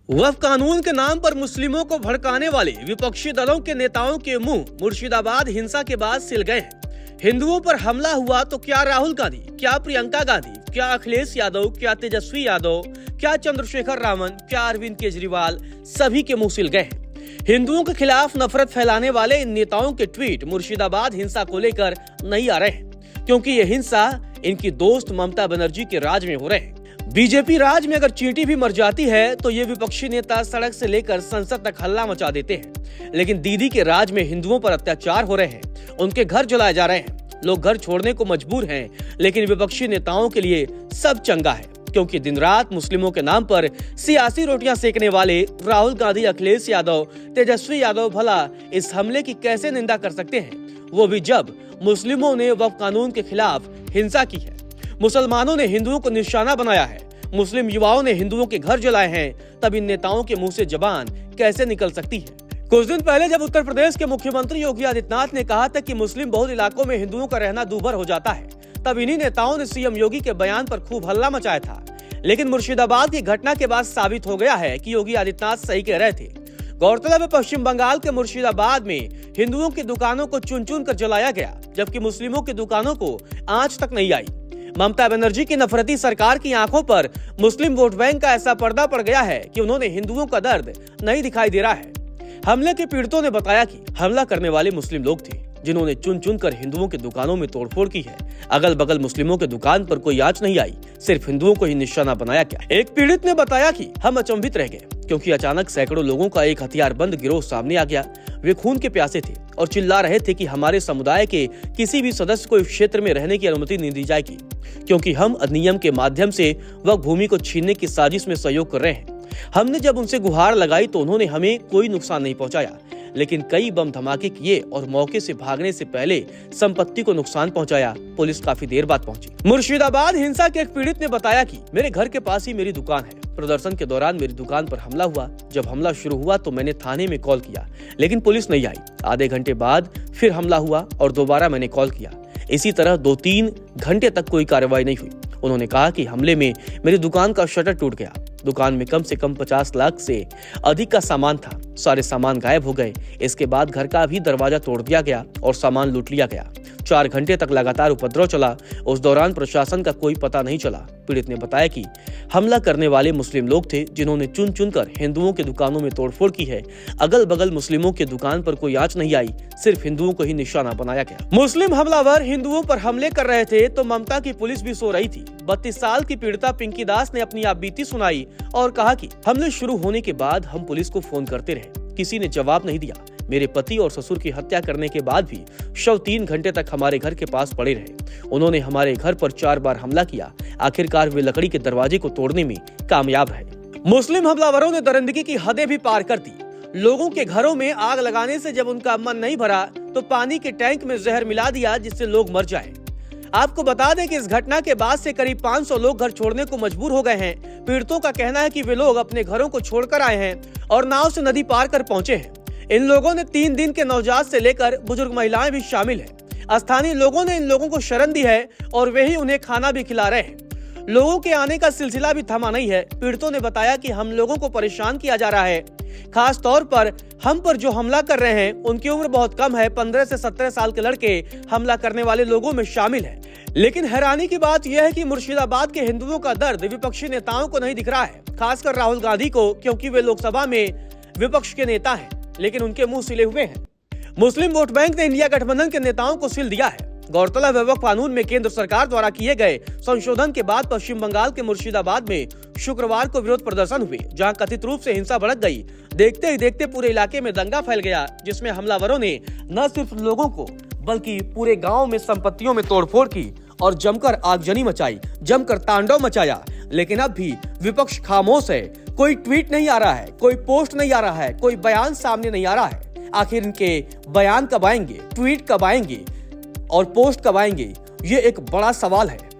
वक्फ कानून के नाम पर मुस्लिमों को भड़काने वाले विपक्षी दलों के नेताओं के मुंह मुर्शिदाबाद हिंसा के बाद सिल गए हैं। हिंदुओं पर हमला हुआ तो क्या राहुल गांधी, क्या प्रियंका गांधी, क्या अखिलेश यादव, क्या तेजस्वी यादव, क्या चंद्रशेखर रावण, क्या अरविंद केजरीवाल, सभी के मुंह सिल गए हैं। हिंदुओं के खिलाफ नफरत फैलाने वाले इन नेताओं के ट्वीट मुर्शिदाबाद हिंसा को लेकर नहीं आ रहे हैं, क्योंकि ये हिंसा इनकी दोस्त ममता बनर्जी के राज में हो रहे हैं। बीजेपी राज में अगर चींटी भी मर जाती है तो ये विपक्षी नेता सड़क से लेकर संसद तक हल्ला मचा देते हैं, लेकिन दीदी के राज में हिंदुओं पर अत्याचार हो रहे हैं, उनके घर जलाए जा रहे हैं, लोग घर छोड़ने को मजबूर हैं, लेकिन विपक्षी नेताओं के लिए सब चंगा है, क्योंकि दिन रात मुस्लिमों के नाम पर सियासी रोटियां सेकने वाले राहुल गांधी, अखिलेश यादव, तेजस्वी यादव भला इस हमले की कैसे निंदा कर सकते हैं, वो भी जब मुस्लिमों ने वक्फ कानून के खिलाफ हिंसा की है, मुसलमानों ने हिंदुओं को निशाना बनाया है, मुस्लिम युवाओं ने हिंदुओं के घर जलाए हैं, तब इन नेताओं के मुंह से जबान कैसे निकल सकती है। कुछ दिन पहले जब उत्तर प्रदेश के मुख्यमंत्री योगी आदित्यनाथ ने कहा था कि मुस्लिम बहुल इलाकों में हिंदुओं का रहना दूभर हो जाता है, तब इन्हीं नेताओं ने सीएम योगी के बयान पर खूब हल्ला मचाया था। लेकिन मुर्शिदाबाद की घटना के बाद साबित हो गया है कि योगी आदित्यनाथ सही कह रहे थे। गौरतलब है, पश्चिम बंगाल के मुर्शिदाबाद में हिंदुओं की दुकानों को चुन चुन कर जलाया गया, जबकि मुस्लिमों की दुकानों को आंच तक नहीं आई। ममता बनर्जी की नफरती सरकार की आंखों पर मुस्लिम वोट बैंक का ऐसा पर्दा पड़ गया है कि उन्होंने हिंदुओं का दर्द नहीं दिखाई दे रहा है। हमले के पीड़ितों ने बताया कि हमला करने वाले मुस्लिम लोग थे, जिन्होंने चुन चुन कर हिंदुओं की दुकानों में तोड़फोड़ की है। अगल बगल मुस्लिमों के दुकान पर कोई आंच नहीं आई, सिर्फ हिंदुओं को ही निशाना बनाया गया। एक पीड़ित ने बताया कि हम अचंभित रह गए, क्योंकि अचानक सैकड़ों लोगों का एक हथियारबंद गिरोह सामने आ गया। वे खून के प्यासे थे और चिल्ला रहे थे कि हमारे समुदाय के किसी भी सदस्य को इस क्षेत्र में रहने की अनुमति नहीं दी जाएगी, क्योंकि हम अधिनियम के माध्यम से वक्फ भूमि को छीनने की साजिश में सहयोग कर रहे हैं। हमने जब उनसे गुहार लगाई तो उन्होंने हमें कोई नुकसान नहीं पहुंचाया, लेकिन कई बम धमाके किए और मौके से भागने से पहले संपत्ति को नुकसान पहुंचाया। पुलिस काफी देर बाद पहुंची। मुर्शिदाबाद हिंसा के एक पीड़ित ने बताया कि मेरे घर के पास ही मेरी दुकान है। प्रदर्शन के दौरान मेरी दुकान पर हमला हुआ। जब हमला शुरू हुआ तो मैंने थाने में कॉल किया, लेकिन पुलिस नहीं आई। आधे घंटे बाद फिर हमला हुआ और दोबारा मैंने कॉल किया। इसी तरह 2-3 घंटे तक कोई कार्रवाई नहीं हुई। उन्होंने कहा कि हमले में मेरी दुकान का शटर टूट गया। दुकान में कम से कम 50 लाख से अधिक का सामान था। सारे सामान गायब हो गए। इसके बाद घर का भी दरवाजा तोड़ दिया गया और सामान लूट लिया गया। 4 घंटे तक लगातार उपद्रव चला। उस दौरान प्रशासन का कोई पता नहीं चला। पीड़ित ने बताया कि हमला करने वाले मुस्लिम लोग थे, जिन्होंने चुन चुन कर हिंदुओं के दुकानों में तोड़फोड़ की है। अगल बगल मुस्लिमों की दुकान पर कोई आंच नहीं आई, सिर्फ हिंदुओं को ही निशाना बनाया गया। मुस्लिम हमलावर हिंदुओं पर हमले कर रहे थे तो ममता की पुलिस भी सो रही थी। 32 साल की पीड़िता पिंकी दास ने अपनी आपबीती सुनाई और कहा कि हमले शुरू होने के बाद हम पुलिस को फोन करते रहे, किसी ने जवाब नहीं दिया। मेरे पति और ससुर की हत्या करने के बाद भी शव 3 घंटे तक हमारे घर के पास पड़े रहे। उन्होंने हमारे घर पर 4 बार हमला किया। आखिरकार वे लकड़ी के दरवाजे को तोड़ने में कामयाब रहे। मुस्लिम हमलावरों ने दरिंदगी की हदें भी पार कर दी। लोगों के घरों में आग लगाने से जब उनका मन नहीं भरा तो पानी के टैंक में जहर मिला दिया, जिससे लोग मर जाए। आपको बता दें कि इस घटना के बाद से करीब 500 लोग घर छोड़ने को मजबूर हो गए हैं। पीड़ितों का कहना है कि वे लोग अपने घरों को छोड़कर आए हैं और नाव से नदी पार कर पहुंचे हैं। इन लोगों ने 3 दिन के नवजात से लेकर बुजुर्ग महिलाएं भी शामिल हैं। स्थानीय लोगों ने इन लोगों को शरण दी है और वे ही उन्हें खाना भी खिला रहे हैं। लोगों के आने का सिलसिला भी थमा नहीं है। पीड़ितों ने बताया कि हम लोगों को परेशान किया जा रहा है। खास तौर पर हम पर जो हमला कर रहे हैं उनकी उम्र बहुत कम है। 15 से 17 साल के लड़के हमला करने वाले लोगों में शामिल हैं। लेकिन हैरानी की बात यह है कि मुर्शिदाबाद के हिंदुओं का दर्द विपक्षी नेताओं को नहीं दिख रहा है, खासकर राहुल गांधी को, क्योंकि वे लोकसभा में विपक्ष के नेता हैं, लेकिन उनके मुंह सिले हुए हैं। मुस्लिम वोट बैंक ने इंडिया गठबंधन के नेताओं को सिल दिया है। गौरतलब है, वक्फ कानून में केंद्र सरकार द्वारा किए गए संशोधन के बाद पश्चिम बंगाल के मुर्शिदाबाद में शुक्रवार को विरोध प्रदर्शन हुए, जहां कथित रूप से हिंसा भड़क गई। देखते ही देखते पूरे इलाके में दंगा फैल गया, जिसमें हमलावरों ने न सिर्फ लोगों को बल्कि पूरे गाँव में संपत्तियों में तोड़फोड़ की और जमकर आगजनी मचाई, जमकर तांडव मचाया। लेकिन अब भी विपक्ष खामोश है। कोई ट्वीट नहीं आ रहा है, कोई पोस्ट नहीं आ रहा है, कोई बयान सामने नहीं आ रहा है। आखिर इनके बयान कब आएंगे, ट्वीट कब आएंगे और पोस्ट कब आएंगे, ये एक बड़ा सवाल है।